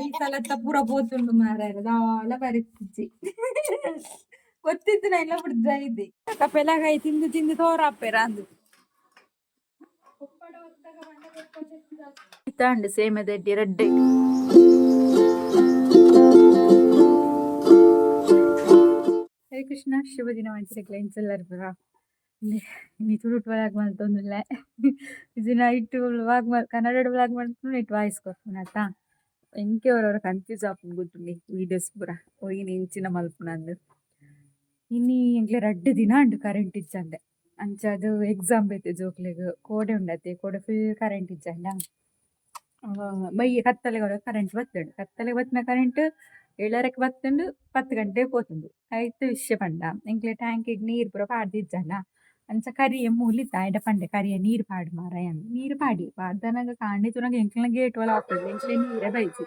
ಐಸಲತ್ತ ಪೂರ ಪೋತುಂಡು ಮಾರಾಯ ದಾಲ ಪರಿಸ್ಥಿತಿ ಗೊತ್ತಿತ್ತು ನಾ ಎಲ್ಲ ಬಿಡ್ದ ಇದ್ದೆ ಕಪೆಲಾಗೈ ತಿಂದು ತಿಂದು ತೋರಾಪೆರ ಅಂದು ಇತ್ತಾಂಡು ಸೇಮೆ ದಡ್ಡಿ ರೆಡ್ಡೆ ಹರೇ ಕೃಷ್ಣ ಶುಭ ದಿನ ಮಂಚಿರ ಕ್ಲೈಂಟ್ಸ್ ಎಲ್ಲರೂ ಬರ ಇನ್ನು ತುಳುಟು ವ್ಲಾಗ್ ಮಾಡ್ತೊಂದಿಲ್ಲ ಇದು ನೈಟ್ ವ್ಲಾಗ್ ಕನ್ನಡ ವ್ಲಾಗ್ ಮಾಡ್ಕೊಂಡು ನೈಟ್ ವಾಯ್ಸ್ ಕೊಡ್ತೀನಿ ಆಯ್ತಾ ಎಂಕೆ ಅವರವರ ಕನ್ಫ್ಯೂಸ್ ಆಪುಂಡು ಗೊತ್ತುಂಡಿ ವೀಡಿಯೋಸ್ ಪೂರ ಒಯ್ಯಿನ ಇಂಚಿನ ಮಲ್ಪುನಂದು ಇನ್ನಿ ಎಂಕ್ಲೆ 2 ದಿನ ಉಂಡು ಕರೆಂಟ್ ಇಜ್ಜಂಡೆ ಅಂಚದು ಎಕ್ಸಾಮ್ ಬೇತೆ ಜೋಕ್ಲೆಗ್ ಕೋಡೆ ಉಂಡತೆ ಕೋಡೆ ಫುಲ್ ಕರೆಂಟ್ ಇಜ್ಜಂಡ ಬೈ ಕತ್ತಲೆಗೆ ಕರೆಂಟ್ ಬತ್ತುಂಡು ಕತ್ತಲೆಗೆ ಬತ್ತಿನ ಕರೆಂಟ್ 7:30ಕ್ಕೆ ಬತ್ತುಂಡು 10 ಗಂಟೆಗೆ ಪೋತುಂಡು ಐತು ವಿಷಯ ಪಂಡ ಎಂಕ್ಲೆ ಟ್ಯಾಂಕಿಗೆ ನೀರು ಪೂರ ಪಾಡ್ದಿಜ್ಜಂಡ ಅಂಚ ಕರಿಯ ಮೂಲಿತ್ತ ಆಯ್ಡ ಪಂಡೆ ಕರಿಯ ನೀರು ಪಾಡು ಮಾರಾಯ ನೀರು ಪಾಡಿ ಪಾಡ್ದನಾಗ ಕಾಂಡಿ ತುನಾಗ ಎಂಕ್ಲನ ಗೇಟ್ ಒಲ ಹಾಕೋದು ಎಂಕ್ಲೆ ನೀರೇ ಬೈಜಿ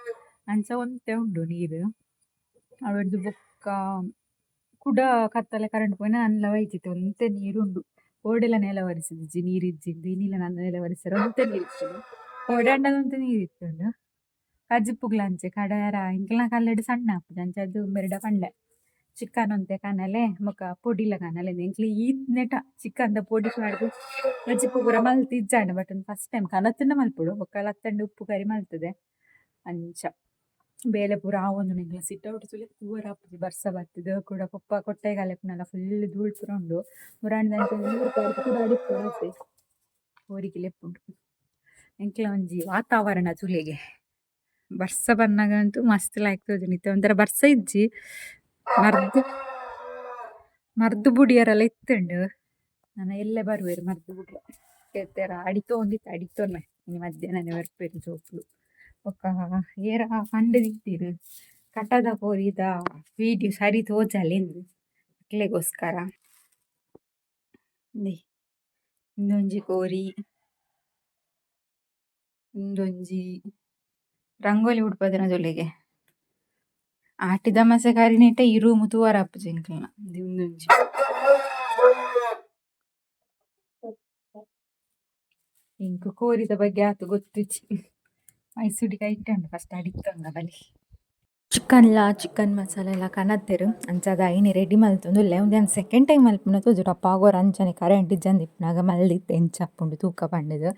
ಅಂಚ ಒಂತೆ ಉಂಡು ನೀರು ಅವಡ್ದು ಬೊಕ್ಕ ಕುಡ ಕತ್ತಲೆ ಕರೆಂಟ್ ಪೋಯಿನ ಅನ್ಲ ಬೈಜಿತ್ತು ಒಂತೆ ನೀರುಂಡು ಓಡೆಲ್ಲ ನೆಲ ಒರೆಸಿದ್ಜಿ ನೀರಿಜ್ಜಿಂದು ಇನ್ನಿಲ್ಲ ನನ್ನ ನೆಲ ಒರೆಸಿರ ಒಂತೆ ನೀರಿತ್ತು ಓಡೆ ಅಂಡದಂತೆ ನೀರಿತ್ತುಂಡು ಕಜ್ಜಿಪ್ಪುಗ್ಲ ಅಂಚೆ ಕಡಾರ ಇಂಕ್ಲನ ಕಲ್ಲೆಡು ಸಣ್ಣ ಹಾಪುದು ಅಂಚ ಅದು ಬೆರಡ ಪಂಡೆ ಚಿಕನ್ ಒಂತೆ ಕನಲೆ ಮೊಕ್ಕ ಪೊಡಿಲ ಕನಲೆ ಎಂಕ್ಲೆ ಈತ್ ನೆಟ ಚಿಕನ್ ಪೊಡಿ ಮಾಡಿದು ಕಜ್ಜಿಪ್ಪು ಪೂರ ಮಲ್ತಿಜ್ಜಾಂಡ ಬಟ್ ಫಸ್ಟ್ ಟೈಮ್ ಕನತನ್ನ ಮಲ್ಪುಡು ಬೊಕ್ಕ ಲತ್ತಂಡು ಉಪ್ಪು ಕರಿ ಮಲ್ತದೆ ಅಂಚ ಬೇಲೆ ಪೂರ ಆವೊಂದು ನಿಂಗ್ಲ ಸಿಟ್ಔಟ್ ಸುಲೆ ಪೂರ ಆಪುಜಿ ಬರ್ಸ ಬರ್ತದೆ ಕೂಡ ಪಪ್ಪ ಕೊಟ್ಟೆಗಾಲೆಪ್ನಲ್ಲ ಫುಲ್ ಧೂಳ್ ಪೂರ ಉಂಡು ಮುರಾಣಿದಂಚ ನೀರು ಪಾಡ್ದು ಕೂಡ ಅಡಿಪುರತೆ ಓರಿಗೆ ಲೆಪ್ಪುಂಡು ಎಂಕ್ಲ ಒಂಜಿ ವಾತಾವರಣ ಚುಲೆಗೆ ಬರ್ಸ ಬನ್ನಗಂತೂ ಮಸ್ತ್ ಲಾಯ್ತದೆ ನಿತ್ಯ ಒಂಥರ ಬರ್ಸ ಇಜ್ಜಿ ಮರ್ದು ಬುಡಿಯರೆಲ್ಲ ಇತ್ತುಂಡು ನಾನು ಎಲ್ಲೇ ಬರುವೇರು ಮರ್ದು ಬುಡಿಯ ಕೇಳ್ತಾರ ಅಡಿತೋಂದಿತ್ತು ಅಡಿತೋನ್ನೆ ಇನ್ನು ಮಧ್ಯಾಹ್ನನೇ ಬರ್ಪೇರು ಜೋಕ್ಲು ಒಕ್ಕ ಏರ ಕಂಡದಿತ್ತೀರು ಕಟದ ಕೋರಿದ ವೀಡಿಯೋ ಸರಿ ತೋಜಲೆಂದು ಅಕ್ಲೆಗೋಸ್ಕರ ಇಂದೊಂಜಿ ಕೋರಿ ಇಂದೊಂಜಿ ರಂಗೋಲಿ ಉಡ್ಪದನ ಜೊಲೆಗೆ ಆಟಿದ ಮಸೆ ಕಾರಿನೇಟ ಈ ರೂಮು ತೂವರ ಅಪ್ಪುಜಿ ಎಂಕ್ಲನ ಇಂದೊಂಜಿ ಇಂಕು ಕೋರಿದ ಬಗ್ಗೆ ಆತು ಗೊತ್ತಿಚ್ಚಿ ಮೈಸೂರಿಗೆ ಇಟ್ಟಂಡು ಫಸ್ಟ್ ಅಡಿತ್ತಂಗ ಬಲಿ ಚಿಕನ್ ಮಸಾಲ ಎಲ್ಲ ಕನತ್ತೆರು ಅಂಚದ ಐನಿ ರೆಡಿ ಮಲ್ತೊಂದುಲ್ಲೆ ಒಂದು ಸೆಕೆಂಡ್ ಟೈಮ್ ಮಲ್ಪುನ ತೋಜುಡು ಅಪ್ಪ ಆಗೋರು ಅಂಚನೆ ಕರೆಂಟ್ ಇಜ್ಜಂದು ಇಪ್ಪನಾಗ ಮಲ್ದಿತ್ತು ಎಂಚ ಅಪ್ಪುಂಡು ತೂಕ ಪಂಡದು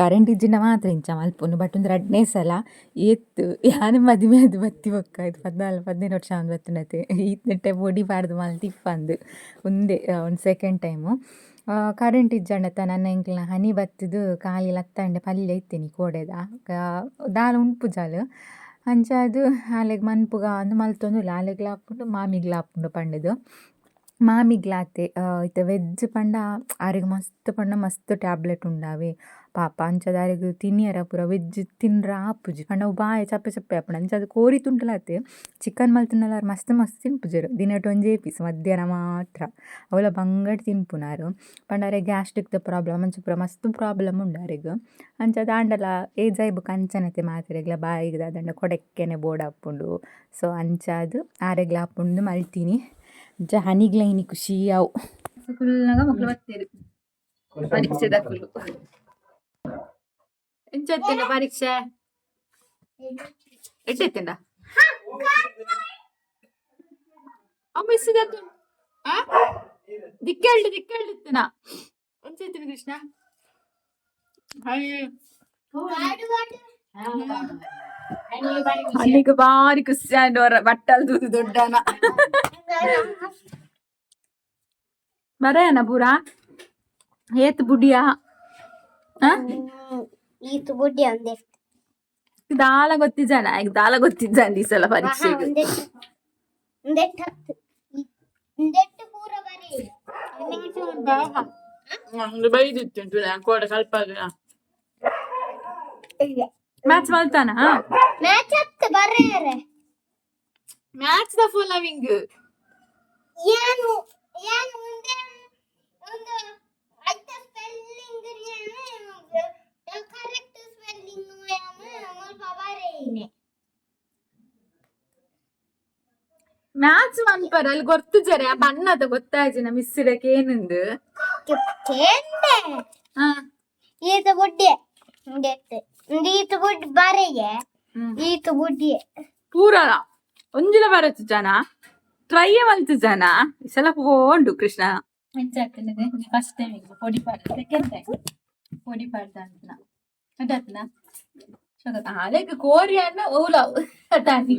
ಕರೆಂಟ್ ಇಜ್ಜಿನ ಮಾತ್ರ ಇಂಚ ಮಲ್ಪುನು ಬಟ್ ಒಂದು 2ನೇ ಸಲ ಏತ್ತು ಯಾನು ಮದುವೆ ಅದು ಬತ್ತಿ ಬೊಕ್ಕ ಇದು 14-15 ವರ್ಷ ಒಂದು ಬತ್ತಿನತೆ ಈತ್ನೆಟ್ಟೆ ಬೊಡಿ ಪಾಡ್ದು ಮಲ್ತಿಪ್ಪಂದು ಒಂದೇ ಒಂದು ಸೆಕೆಂಡ್ ಟೈಮು ಕರೆಂಟ್ ಇಜ್ಜಂಡತ್ತ ನನ್ನ ಎಂಕ್ಲನ ಹನಿ ಬತ್ತಿದು ಕಾಲಿ ಲತ್ತಂಡೆ ಪಲ್ಯ ಇತ್ತೇನಿ ಕೋಡೆದ ದಾಲ ಉಂಪುಜಾಲು ಅಂಚ ಅದು ಆಲೆಗ್ ಮನ್ಪುಗ ಅಂದು ಮಲ್ತೊಂದುಲ್ಲ ಆಲೆಗ್ಲ ಹಾಪುಂಡು ಮಾಮಿಗ್ಲ ಹಾಪುಂಡು ಪಂಡದು ಮಾಮಿಗ್ಲಾತೆ ಇತ್ತೆ ವೆಜ್ ಪಂಡ ಆರೆಗ್ ಮಸ್ತ್ ಪಂಡ ಮಸ್ತ್ ಟ್ಯಾಬ್ಲೆಟ್ ಉಂಡಾವೆ ಪಾಪ ಅಂಚದ ಆರೆಗ್ ತಿನ್ನಿಯರ ಪೂರ ವೆಜ್ ತಿನ್ರ ಆಪುಜಿ ಪಂಡ ಅವು ಬಾಯ ಚಪ್ಪೆ ಚಪ್ಪೆ ಆಪುಂಡು ಅಂಚ ಅದು ಕೋರಿ ತುಂಟಲಾತೆ ಚಿಕನ್ ಮಲ್ತಿನಲ್ಲಾರು ಮಸ್ತ್ ತಿನ್ಪುಜರು ದಿನಟ್ಟು ಒಂಜೇ ಪೀಸ್ ಮಧ್ಯಾಹ್ನ ಮಾತ್ರ ಅವಳ ಬಂಗಡ್ ತಿನ್ಪುನಾರು ಪಂಡ ಅರೆ ಗ್ಯಾಸ್ಟ್ರಿಕ್ದ ಪ್ರಾಬ್ಲಮ್ ಅಂಚ ಪೂರ ಮಸ್ತ್ ಪ್ರಾಬ್ಲಮ್ ಉಂಡು ಆರೆಗ್ ಅಂಚ ದಾಂಡಲ ಏಜ್ ಆಯ್ಬುಕ್ ಅಂಚನತೆ ಮಾತಿರೆಗ್ಲ ಬಾಯಿಗೆ ದಾದಂಡ ಕೊಡೆಕ್ಕೆನೆ ಬೋರ್ಡ್ ಹಾಪುಂಡು ಸೊ ಅಂಚ ಅದು ಆರೆಗ್ಲ ಹಾಪುಂಡು ಮಲ್ತೀನಿ ಅಂಚ ಹನಿಗ್ಲ ಇನಿ ಖುಷಿ ಅವು ಕುಲ್ನಾಗ ಮಕ್ಳು ಬರ್ತೇರು ಪರೀಕ್ಷೆ ದಕ್ಕುಲು ಎಂಚತ್ತಿನ ಪರೀಕ್ಷೆ ಎಟ್ಟೆತ್ತಿಂಡ ಅಮ್ಮಿಸಿದತ್ತು ದಿಕ್ಕೇಳ್ತಿನ ಎಂಚತ್ತಿನ ಕೃಷ್ಣ ಅಲ್ಲಿಗೆ ಬಾರಿ ಖುಷಿ ಆಂಡ್ ಅವರ ಬಟ್ಟಲ್ ದೂದು ದೊಡ್ಡನ ಬರೆಯನ ಪೂರ ಏತ್ ಬುಡಿಯಾ ದಾಲ ಗೊತ್ತಿದ್ದಾನ ಈಗ ದಾಲ ಗೊತ್ತಿದ್ದಾನೆ ಈ ಸಲ ಪರೀಕ್ಷೆಗೆ ಬೈದಿತ್ತು ಕೋಡೆ ಸ್ವಲ್ಪ ಮ್ಯಾಚ್ ಮಲ್ತಾನ ಮ್ಯಾಚ್ ದ ಫಾಲೋವಿಂಗ್ ಮ್ಯಾಚ್ ಮನ್ಪರ ಅಲ್ಲಿ ಗೊತ್ತು ಜರೆ ಆ ಬಣ್ಣದ ಗೊತ್ತಾಯ್ತು ನಾ ಮಿಸ್ಸಿಡಕ್ಕೆ ಏನಂದು ಈತ ಬುಡ್ಡೆ ಈತ ಬುಡ್ ಬರೆಗೆ ಈಗ ಬುಡ್ಡಿ ಪೂರಲ ಒಂಜಿಲ ಬರತ್ತು ಜನ ಟ್ರೈ ಮಲ್ತು ಜನ ಈ ಸಲ ಹೋಂಡು ಕೃಷ್ಣ ಹೆಂಚಾಗ್ತದೆ ಫಸ್ಟ್ ಟೈಮ್ ಈಗ ಪೊಡಿ ಪಾಡ್ದ ಸೆಕೆಂಡ್ ಟೈಮ್ ಪೊಡಿ ಪಾಡ್ದ ಅಂತ ಅದಾತ್ನ ಅಲೆಗ್ ಕೋರಿ ಅನ್ನ ಓಲಾವ್ ಅತಾನಿ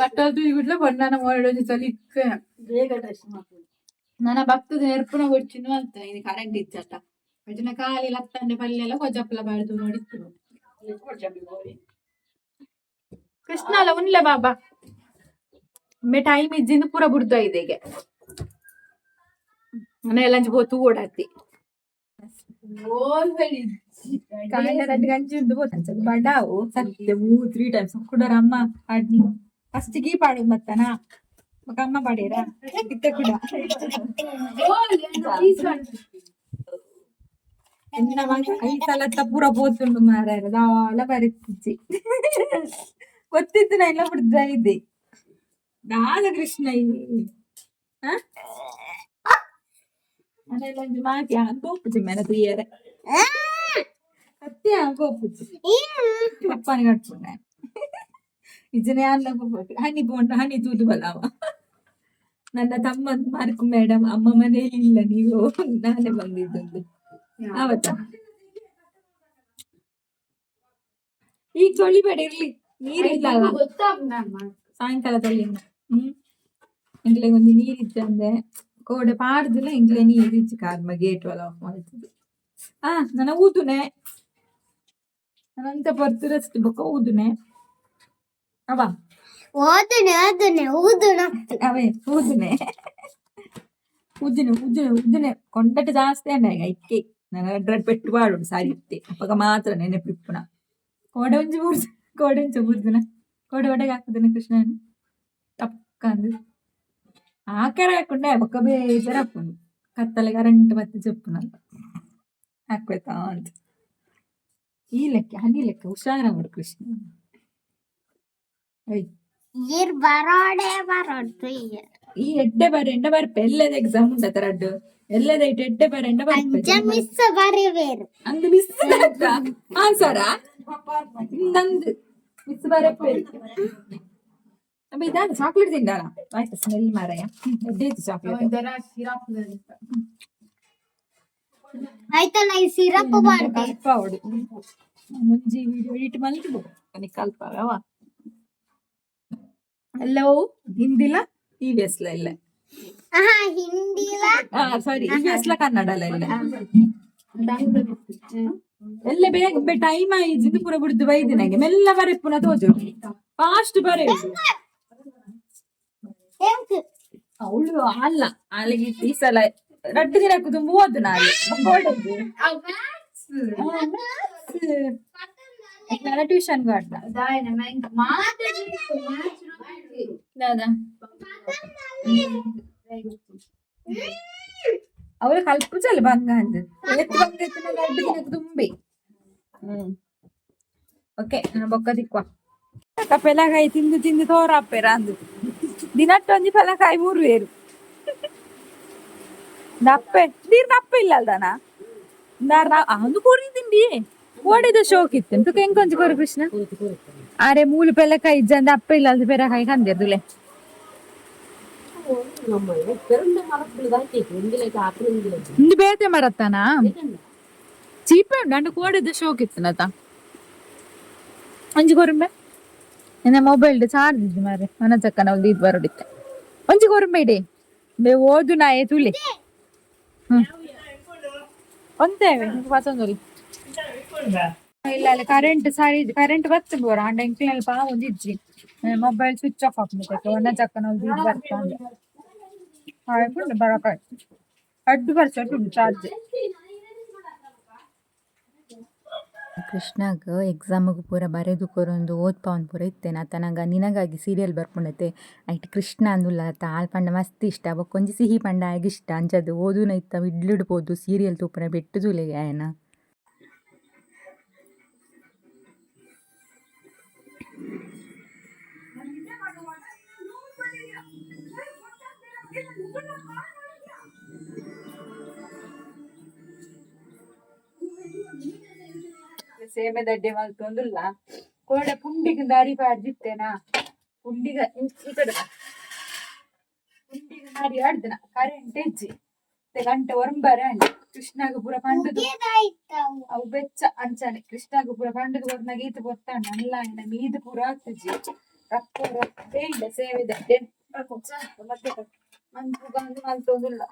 ಬಟ್ಟದು ಇಗುಡ್ಲ ಬಣ್ಣನ ಮಾಡೋದು ಸಲಿಕ್ಕ ಬೇಗ ಡ್ರೆಸ್ ಮಾಡ್ತದೆ ನನ್ನ ಭಕ್ತದ ನೆರ್ಪುನ ಕೊಡ್ಚಿನ ಅಂತ ಇದು ಕರೆಂಟ್ ಇಚ್ಚಟ ಅದನ್ನ ಖಾಲಿ ಲತ್ತಂಡೆ ಪಲ್ಯ ಎಲ್ಲ ಕೊಜ್ಜಪ್ಪಲ ಬಾಳ್ದು ನೋಡಿತ್ತು ಕೃಷ್ಣ ಅಲ್ಲ ಉನ್ಲೆ ಬಾಬಾ ಒಮ್ಮೆ ಟೈಮ್ ಇಜ್ಜಿಂದ ಪೂರ ಬುಡ್ದ ಇದೆ ಈಗ ಮನೆ ಎಲ್ಲ ಹೋತು ಓಡಾತಿ ಗಂಜಿ ಉಂಡು ಹೋತಂಚದು ಬಡಾವು ಸತ್ಯ 3 ಟೈಮ್ಸ್ ಕುಡರ ಅಮ್ಮ ಆಡ್ನಿ ಫಸ್ಟ್ ಗೀ ಪಾಡು ಮತ್ತನ ಮಗ ಅಮ್ಮ ಪಾಡೀರ ಇತ್ತ ಕೂಡ ಈ ಸಲ ಪೂರ ಪೋತುಂಡು ಮಾರಾಯ ದಾಲ ಬರಕ್ಕಿಚ್ಚಿ ಗೊತ್ತಿತ್ತು ನಾ ಎಲ್ಲ ಬಿಡ್ದ ಇದ್ದೆ ದಾದ ಕೃಷ್ಣ ಅದೆಲ್ಲ ಮಾತಿ ಕೋಪುಜಿ ಮೇನ ತುಯ್ಯರೆ ಕತ್ತಿ ಕೋಪುಜಿ ಅಪ್ಪನ ಕಟ್ಕೊಂಡ ಇಜನೆ ಅಲ್ಲ ಕೋಪು ಹನಿ ಬೋಂಡ ಹನಿ ತೂದು ಬಲವ ನನ್ನ ತಮ್ಮ ಮಾರ್ಕು ಮೇಡಮ್ ಅಮ್ಮ ಮನೆಯಲ್ಲಿ ಇಲ್ಲ ನೀವು ನಾನೇ ಬಂದಿದ್ದು ಆವತ್ತ ಈಗ ತೊಳಿಬೇಡ ಇರ್ಲಿ ನೀರಿಲ್ಲ ಸಾಯಂಕಾಲ ತೊಳಿಯೋಣ ಎಂಗ್ಲೆ ಒಂದು ನೀರಿತ್ತಂದೆ ಕೋಡೆ ಪಾಡ್ದಿಲ್ಲ ಎಂಗ್ಲೆ ನೀರಿಚ್ಚಿ ಕಾರ್ಮ ಗೇಟ್ ಒಲ ಆಫ್ ಮಾಡ್ತದೆ ನನ್ನ ಊದುನೆ ನಂತ ಬರ್ತದಷ್ಟು ಬೊಕ್ಕ ಊದುನೆ ಅವ ಓದನೆ ಓದನೆ ಊದನ ಅವೇ ಊದುನೆ ಉಜ್ಜನೆ ಕೊಂಡಟ ಜಾಸ್ತಿ ಅಂಡ ಇಕ್ಕೆ ನಾನು ಡ್ರೆಡ್ ಪೆಟ್ಟು ಪಾಡು ಸಾರಿ ಇತ್ತೆ ಅಪ್ಪಗ ಮಾತ್ರ ನೆನಪಿಪ್ಪುನ ಕೋಡೆ ಒಂಚು ಬುರ್ದಿನ ಕೋಡೆ ಒಡೆಗೆ ಹಾಕುದಿನ ಕೃಷ್ಣನ ತಪ್ಪಂದು ಆಕರ ಹಾಕೊಂಡೆ ಬೊಕ್ಕ ಬೇಜಾರ ಹಾಕೊಂಡು ಕತ್ತಲೆ ಕರೆಂಟ್ ಮತ್ತೆ ಚೆಪ್ಪುನಲ್ಲ ಹಾಕ್ಬೇತಾ ಅಂತ ಈ ಲೆಕ್ಕ ಹನಿ ಲೆಕ್ಕ ಹುಷಾರ ಮಾಡು ಕೃಷ್ಣ ಈ ಎಡ್ಡೆ ಬಾರಿ ಎಂಡ ಬರ್ಪೆ ಎಲ್ಲದ ಎಕ್ಸಾಮ್ ಉಂಡ ತರಡ್ಡು ಎಲ್ಲದ ಎಡ್ಡೆ ಬಾರಿ ಎಂಡ ಬರ್ಪೆ ಅಂದ್ ಮಿಸ್ ಆನ್ಸರ ನಂದು ಮಿಸ್ ಬರಪ್ಪೆ ಅಬ್ಬ ಇದಾದ ಚಾಕ್ಲೇಟ್ ತಿಂದಾಳ ಆಯ್ತು ಸ್ಮೆಲ್ ಮಾರಾಯ ಎಡ್ಡೆ ಚಾಕ್ಲೇಟ್ ಆಯ್ತಲ್ಲ ಈ ಸಿರಪ್ ಕಲ್ಪ ಅವಡು ಮುಂಜಿ ವಿಡಿಯೋ ಇಟ್ಟು ಮಲ್ತು ಕಲ್ಪವ ಎಲ್ಲೋ ಹಿಂದಿಲ EVS ಇಲ್ಲ ಸಾರಿ EVS ಕನ್ನಡ ಇಲ್ಲ ಎಲ್ಲ ಬೇಗ ಟೈಮ್ ಆಯ್ತು ಪೂರ ಬಿಡ್ದು ಬೈದು ನಂಗೆ ಮೆಲ್ಲ ಬರೆ ಪುನಃ ತೋಜು ಫಾಸ್ಟ್ ಬರೆ ಅವಳು ಅಲ್ಲ ಅಲ್ಲಿಗೆ ಈ ಸಲ 2 ದಿನ ತುಂಬ ಓದು ನಾನು ಟ್ಯೂಷನ್ ಅವಳು ಕಲ್ಪುಜಲ್ಲ ಬಂಗ ಅಂದ್ ತುಂಬಿ ಓಕೆ ನಾನು ಬೊಕ್ಕ ತಿಕ್ವ ಪೆಲಕಾಯಿ ತಿಂದು ತೋರಪ್ಪೆರ ಅಂದು ದಿನಟ್ಟೊಂದಿ ಪೆಲಕಾಯಿ 3 ವೇರು ನಪ್ಪೆ ನೀರ್ ನಪ್ಪೆ ಇಲ್ಲ ಅಲ್ದಾನ ಅಂದು ಕೂರಿ ತಿಂಡಿ ಓಡಿದ ಶೋಕ್ ಇತ್ತು ತುಕ ಹೆಂಗ್ ಕೊಂಚ ಕೋರು ಕೃಷ್ಣ ಅರೆ ಮೂಲು ಪೆಲಕಾಯಿ ಇಜ್ಜಂದ ಅಪ್ಪ ಇಲ್ಲ ಅದು ಪೆರಕಾಯಿ ಕಂದಿರ್ದುಲೆ ಇಂದು ಬೇತೆ ಮರತ್ತಾನ ಚೀಪೆ ಉಂಡು ಅಂಡು ಕೋಡಿದ ಶೋಕ್ ಇತ್ತು ನತ ಒಂಜಿ ಕೊರುಂಬೆ ನನ್ನ ಮೊಬೈಲ್ ಚಾರ್ಜ್ ಇದ್ದು ಮಾರೆ ಮನ ಚಕ್ಕ ನಾವು ದೀದ್ ಬರೋಡಿತ್ತೆ ಒಂಜಿ ಕೊರುಂಬೆ ಇಡಿ ಬೇ ಓದು ನಾಯೇ ತುಳಿ ಒಂದೇವೆ ಪಸಂದೊಲಿ ಇಲ್ಲ ಅಲ್ಲ ಕರೆಂಟ್ ಬರ್ತು ಬೋರ ಅಂಡ ಎಂಕ್ಲೆಲ್ ಪಾ ಒಂದಿಜ್ಜಿ ಮೊಬೈಲ್ ಸ್ವಿಚ್ ಆಫ್ ಆಗ್ಬಿಟ್ಟೈತೆ ಒನ್ನ ಚಕ್ಕ ನಾವು ದೀದ್ ಬರ್ತಾಂದೆ ಹಾಕೊಂಡು ಬರಕಾಯ್ 10% ಉಂಟು ಚಾರ್ಜ್ ಕೃಷ್ಣಾಗ ಎಕ್ಸಾಮಿಗೆ ಪೂರ ಬರೆದು ಕೊರೊಂದು ಓದ್ಪಾವನ್ ಪೂರ ಇತ್ತೇನೆ ಆತ ನಂಗೆ ನಿನಗಾಗಿ ಸೀರಿಯಲ್ ಬರ್ಕೊಂಡೈತೆ ಐಟ್ ಕೃಷ್ಣ ಅಂದುಲ್ಲ ಆತ ಆಲ್ ಪಂಡ ಮಸ್ತ್ ಇಷ್ಟ ಬಕ್ಕೊಂಜಿ ಸಿಹಿ ಪಂಡ ಆಗಿಷ್ಟ ಅಂಚದು ಓದುನ ಇತ್ತ ಇಡ್ಲಿಡ್ಬೋದು ಸೀರಿಯಲ್ ತೂಪುನ ಬೆಟ್ಟು ಜೂಲೆಗೆ ಆಯನ ಸೇಮೆ ದಡ್ಡೆ ಮಲ್ತೊಂದುಲ್ಲ ಕೋಡೆ ಪುಂಡಿಗೆ ದಾರಿ ಪಾಡ್ದಿತ್ತೇನಾ ಪುಂಡಿಗ ಈ ಕಡೆ ಬಾ. ಪುಂಡಿಗೆ ದಾರಿ ಆಡ್ದನ ಕರೆಂಟ್ ಹೆಜ್ಜಿ ಗಂಟೆ ಒರಂಬಾರೆ ಅಂಡಿ ಕೃಷ್ಣಾಗ ಪೂರ ಪಂಡದು ಅವು ಬೆಚ್ಚ ಅಂಚನೆ ಕೃಷ್ಣಾಗ ಪೂರ ಪಂಡದು ಬರ್ನಾಗ ಈತ ಗೊತ್ತಾಣ ಅಲ್ಲ ಇನ್ನ ಮೀದು ಪೂರ ಆಗ್ತಜಿ ರಪ್ಪ ರಪ್ಪೇ ಇಲ್ಲ ಸೇವೆ ದಡ್ಡೆ ಮತ್ತೆ ಮಂಜು ಬಂದು ಮಲ್ತೊಂದುಲ್ಲ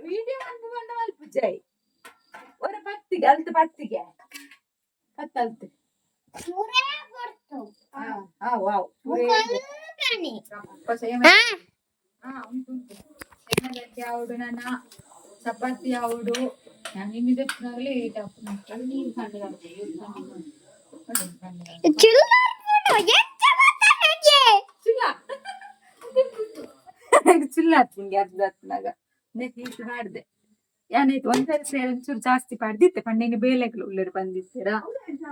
ವಿಡಿಯೋ ಅನ್ಕೊಂಡು ಮಲ್ಪುಜಾಯಿ ಒರ ಪತ್ತಿಗೆ ಅಲ್ತ ಪತ್ತಿಗೆ ಕತ್ತಲ್ತು ವಾವ್ ಆವಡು ನನ್ನ ಚಪಾತಿ ಆವಡು ನಿಮ್ಮಿದೆ ಲೇಟ್ ಆಗ್ತದೆ ನೀರು ಚಿಲ್ಲ ಹಾಕ್ತೀನಿ ಅರ್ಧ ಹತ್ನಾಗ ಹೀಟ್ ಮಾಡಿದೆ ಏನಾಯ್ತು ಒಂದ್ಸರಿ ಸೇರಿ ಒಂಚೂರು ಜಾಸ್ತಿ ಪಾಡ್ದಿತ್ತೆ ಪಂಡಿನ ಬೇಲೆಗ್ಲು ಉಳ್ಳರು ಬಂದಿತ್ತೀರ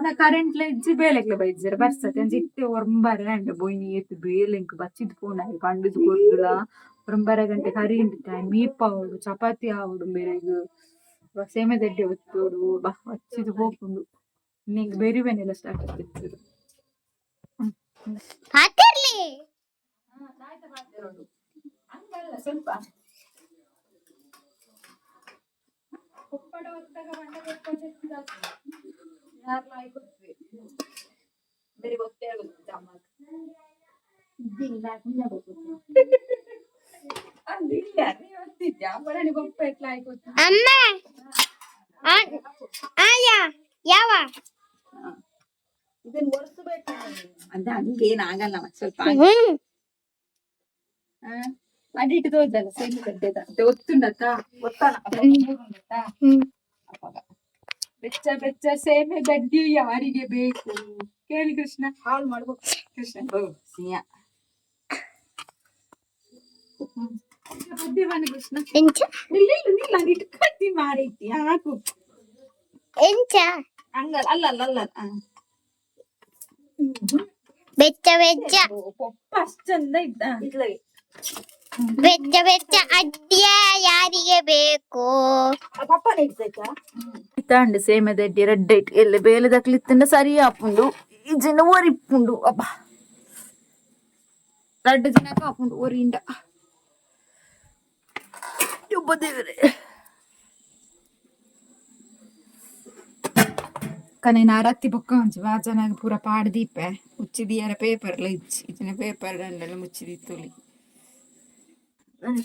ನಾ ಕರೆಂಟ್ಲ ಇಜ್ಜಿ ಬೇಲೆಗ್ಲು ಬೈಜ್ಜರ ಬರ್ಸತ್ತೆ ಅಂಚ ಇತ್ತೆ ಒರಂಬಾರೆ ಅಂಡ ಬೋಯ್ನಿ ಎತ್ತು ಬೇಲೆಂಕ್ ಬಚ್ಚಿದ್ ಪೋನಾಗಿ ಪಂಡದು ಕೊಡ್ದುಲ ಒರಂಬಾರೆ ಗಂಟೆ ಕರಿ ಟೈಮ್ ಮೀಪ ಆವಡು ಚಪಾತಿ ಆವಡು ಬೇರೆಗ್ ಸೇಮೆ ದಡ್ಡೆ ಒತ್ತೋಡು ಬಾ ಹಚ್ಚಿದು ಹೋಗ್ಕೊಂಡು ನಿಂಗೆ ಬೆರಿವೆನೆಲ್ಲ ಸ್ಟಾರ್ಟ್ ಆಗ್ತಿತ್ತು ಹಂಗಲ್ಲ ಸ್ವಲ್ಪ ಕೊಪ್ಪಡ ಹೊತ್ತಾಗ ಬಣ್ಣ ಕೊಟ್ಕೊಂಡು ಯಾರು ಆಯ್ಕೊತ್ವಿ ಬೇರೆ ಗೊತ್ತೇ ಆಗುತ್ತೆ ಅಮ್ಮ ಅಂದಿಲ್ಲ ನೀ ಹೊತ್ತಿದ್ಯಾ ಬರಣಿ ಗೊಪ್ಪ ಎಟ್ಲ ಆಯ್ಕೊತ್ತು ಇದನ್ನ ಒರೆಸಬೇಕು ಅಂತ ಹಂಗೇನ್ ಆಗಲ್ಲ ಸ್ವಲ್ಪ ಅಡಿಟ್ಟು ತೋದಲ್ಲ ಸೇಮೆ ಗಡ್ಡೆದ ಒತ್ತುಂಡತ್ತ ಒತ್ತಾನ ಬೆಚ್ಚ ಬೆಚ್ಚ ಸೇಮೆ ಗಡ್ಡಿ ಯಾರಿಗೆ ಬೇಕು ಕೇಳಿ ಕೃಷ್ಣ ಹಾಳು ಮಾಡ್ಬೇಕು ಕೃಷ್ಣ ಸಿಂಹ ಬುದ್ಧಿಮಾನ ಕೃಷ್ಣ ನಿಲ್ಲ ಇಟ್ಕತ್ತಿ ಮಾರೈತಿ ಹಾಕು ಹಂಗಲ್ಲ ಅಲ್ಲ ಬೆಚ್ಚ ಬೆಚ್ಚ ಪಪ್ಪ ಅಷ್ಟ್ ಚಂದ ಇದ್ದ ಇದ್ಲಾಗೆ ಬೆಚ್ಚ ಬೆಚ್ಚ ಅಡ್ಡಿಯ ಯಾರಿಗೆ ಬೇಕು ಪಪ್ಪನೇ ಇರ್ತೈತಾ ಇತ್ತಾಂಡು ಸೇಮೆ ದಡ್ಡಿ ರೆಡ್ ಐಟ್ ಎಲ್ಲ ಬೇಲೆದಕ್ಲಿತ್ತಂಡ ಸರಿ ಹಾಪುಂಡು ಈ ಜನ ಒರಿಪ್ಪುಂಡು ಅಬ್ಬ ರೆಡ್ ದಿನಕ ಹಾಪುಂಡು ಒರಿಂಡ ಒಬ್ಬ ದೇವರೇ ಕನೆ ನಾರತ್ತಿ ಬೊಕ್ಕ ಒಂಚು ವಾಚನಾಗ ಪೂರ ಪಾಡ್ದೀಪೆ ಮುಚ್ಚಿದಿಯಾರ ಪೇಪರ್ಲ ಇಚ್ಚಿ ಇದನ್ನ ಪೇಪರ್ ದಂಡೆಲ್ಲ ಮುಚ್ಚಿದಿತ್ತುಲಿ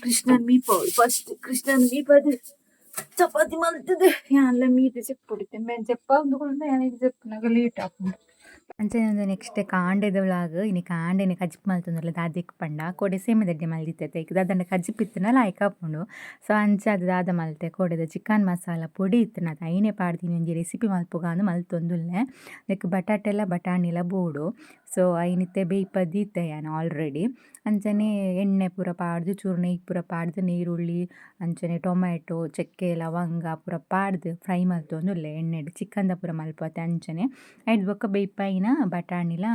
ಕೃಷ್ಣನ್ ಮೀಪ ಫಸ್ಟ್ ಕೃಷ್ಣನ್ ಮೀಪದ ಚಪಾತಿ ಮಲ್ತದೆ ಎಲ್ಲ ಮೀತೆ ಚೆಪ್ಪುಡಿತೆ ಮೇನ್ ಚೆಪ್ಪ ಅಂದುಕೊಂಡು ಏನಿಗೆ ಚೆಪ್ಪನಾಗ ಲೇಟ್ ಹಾಕೊಂಡು ಅಂಚನೆ ನೆಕ್ಸ್ಟ್ ಕಾಂಡೆದ ವ್ಲಾಗ್ ಇನ್ನು ಕಾಂಡೆನೆ ಕಜಿಪ್ ಮಲ್ತೊಂದುಲ್ಲ ದಾದಿಕ್ ಪಂಡ ಕೊಡೆ ಸೇಮೆ ದಡ್ಡೆ ಮಲ್ದಿತ್ತೈತೆ ಈಗ ದಾದಂಡ ಕಜಿಪ್ ಇತ್ತನಲ್ಲ ಆಯ್ಕೆ ಹಾಕೊಂಡು ಸೊ ಅಂಚ ಅದು ದಾದ ಮಲ್ತೆ ಕೊಡೆದ ಚಿಕನ್ ಮಸಾಲ ಪೊಡಿ ಇತ್ತನ ಅದು ಐನೇ ಪಾಡ್ತೀನಿ ಒಂಜಿ ರೆಸಿಪಿ ಮಲ್ಪುಗ ಅಂದು ಮಲ್ತೊಂದುಲ್ಲೆ ಅದಕ್ಕೆ ಬಟಾಟೆಲ್ಲ ಬಟಾಣಿಲ ಬೋಡು ಸೊ ಐನಿತ್ತೆ ಬೇಯ್ಪದ್ದಿತ್ತೆ ನಾನು ಆಲ್ರೆಡಿ ಅಂಚನೆ ಎಣ್ಣೆ ಪೂರ ಪಾಡ್ದು ಚೂರು ನೆಯ್ಯಿ ಪೂರ ಪಾಡ್ದು ನೀರುಳ್ಳಿ ಅಂಚನೆ ಟೊಮ್ಯಾಟೊ ಚಕ್ಕೆ ಲವಂಗ ಪೂರ ಪಾಡ್ದು ಫ್ರೈ ಮಲ್ತೊಂದುಲ್ಲೆ ಎಣ್ಣೆಡು ಚಿಕನ್ದ ಪೂರ ಮಲ್ಪತ್ತೆ ಅಂಚನೆ ಐದು ಬೊಕ್ಕ ಬೇಯ್ಪೈನ ಬಟಾಣಿಲ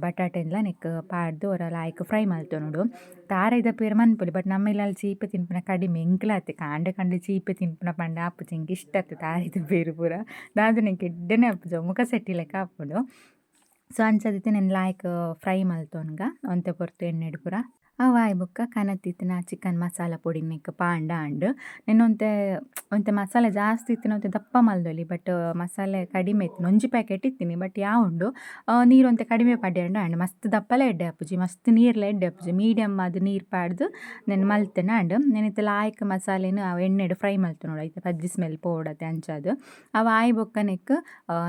ಬಟಾಟೆಲ್ಲ ನೆಕ್ ಪಾಡ್ದು ಅವರ ಲಾಯ್ಕ್ ಫ್ರೈ ಮಲ್ತೊನೋಡು ತಾರ ಇದ ಪೇರು ಮನ್ಪೊಲಿ ಬಟ್ ನಮ್ಮೆಲ್ಲ ಅಲ್ಲಿ ಚೀಪೆ ತಿನ್ಪುನ ಕಡಿಮೆ ಎಂಕ್ಲಾತೆ ಕಾಂಡೆ ಕಂಡು ಚೀಪೆ ತಿನ್ಪುನ ಪಂಡ ಆಪುಜಿ ಎಂಗೆ ಇಷ್ಟ ಆಯ್ತು ತಾರ ಇದು ಪೇರು ಪೂರ ದಾದು ನಂಗೆ ಎಡ್ಡನೆ ಆಪುಜ ಮುಖ ಸೆಟ್ಟಿ ಲೆಕ್ಕ ಆಪುಡು ಸೊ ಅಂಚದಿತ್ತೆ ನಾನು ಲಾಯ್ಕ್ ಫ್ರೈ ಮಲ್ತೊನ್ಗ ಒಂತೆ ಪೊರ್ತು ಎಣ್ಣೆಡು ಪೂರ ಅವಾಯ್ ಬೊಕ್ಕ ಕನತಿತ್ತಿನ ಚಿಕನ್ ಮಸಾಲ ಪೊಡಿ ನೆಕ್ ಪಾಂಡ ಅಂಡ್ ನಾನು ಒಂತೆ ಮಸಾಲೆ ಜಾಸ್ತಿ ಇತ್ತಿನ ಒಂತೆ ದಪ್ಪ ಮಲ್ದೊಲಿ ಬಟ್ ಮಸಾಲೆ ಕಡಿಮೆ ಇತ್ತು ಒಂಜಿ ಪ್ಯಾಕೆಟ್ ಇತ್ತೀನಿ ಬಟ್ ಯಾವುಂಡು ನೀರು ಒಂತೆ ಕಡಿಮೆ ಪಡ್ಡೆ ಅಂಡ್ ಮಸ್ತ್ ದಪ್ಪಲ ಎಡ್ಡೆ ಹಾಪುಜಿ ಮಸ್ತ್ ನೀರ್ಲ ಎಡ್ಡೆ ಹಾಪುಜಿ ಮೀಡಿಯಮ್ ಅದು ನೀರು ಪಾಡ್ದು ನಾನು ಮಲ್ತೇನೆ ಅಂಡ್ ನೆನಿತ್ತು ಲಾಯ್ಕ್ ಮಸಾಲೆನ ಎಣ್ಣೆಡು ಫ್ರೈ ಮಲ್ತು ನೋಡು ಐತೆ ಪಜ್ಜಿ ಸ್ಮೆಲ್ ಪೋಡತ್ತೆ ಅಂಚದು ಅವು ಆಯ್ ಬೊಕ್ಕ ನೆಕ್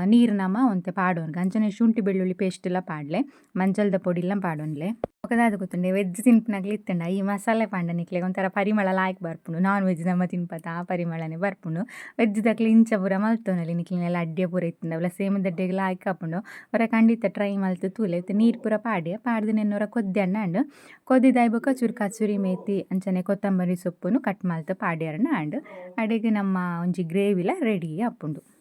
ನೀರು ನಮ ಒಂತೆ ಪಾಡೋನ್ಗೆ ಅಂಚನೆ ಶುಂಠಿ ಬೆಳ್ಳುಳ್ಳಿ ಪೇಸ್ಟ್ ಎಲ್ಲ ಪಾಡ್ಲೆ ಮಂಚಲ್ದ ಪೊಡಿ ಎಲ್ಲ ಪಾಡೋನ್ಲೆ ఒకదాది గుర్తుండే వెజ్ తినిపినట్లు ఇస్తుండ ఈ మసాలా పండ నీకు ಒಂಥರ ಪರಿಮಳ ಲಾಯ್ಕ್ ಬರ್ಪುಂಡು ನಾನ್ ವೆಜ್ ನಮ್ಮ ತಿನ್ಪತ್ತ ಆ ಪರಿಮಳನೆ ಬರ್ಪುಂಡು ವೆಜ್ ದಕ್ಲೆ ಇಂಚ ಪೂರ ಮಲ್ತೋನಲ್ಲಿ ನಿಕ್ಲಿನೆಲ್ಲ ಅಡ್ಡೆ ಪೂರ ಇತ್ತಂಡ ಅವಳ ಸೇಮ ದಡ್ಡೆಗೆ ಲಾಯ್ಕ್ ಹಾಕೊಂಡು ಅವರ ಖಂಡಿತ ಟ್ರೈ ಮಲ್ತು ತೂಲೆ ನೀರು ಪೂರ ಪಾಡ್ದು ನೆನ್ನವರ ಕೊದ್ದಣ್ಣ ಅಂಡ್ ಕೊದ್ದಿದಾಯ್ಬಕ್ಕ ಚೂರು ಕಚೂರಿ ಮೇತಿ ಅಂಚನೆ ಕೊತ್ತಂಬರಿ ಸೊಪ್ಪುನು ಕಟ್ ಮಲ್ತು ಪಾಡ್ಯಾರಣ್ಣ ಅಂಡ್ ಅಡಿಗೆ ನಮ್ಮ ಒಂಜಿ ಗ್ರೇವಿಲ ರೆಡಿ ಆಪುಂಡು.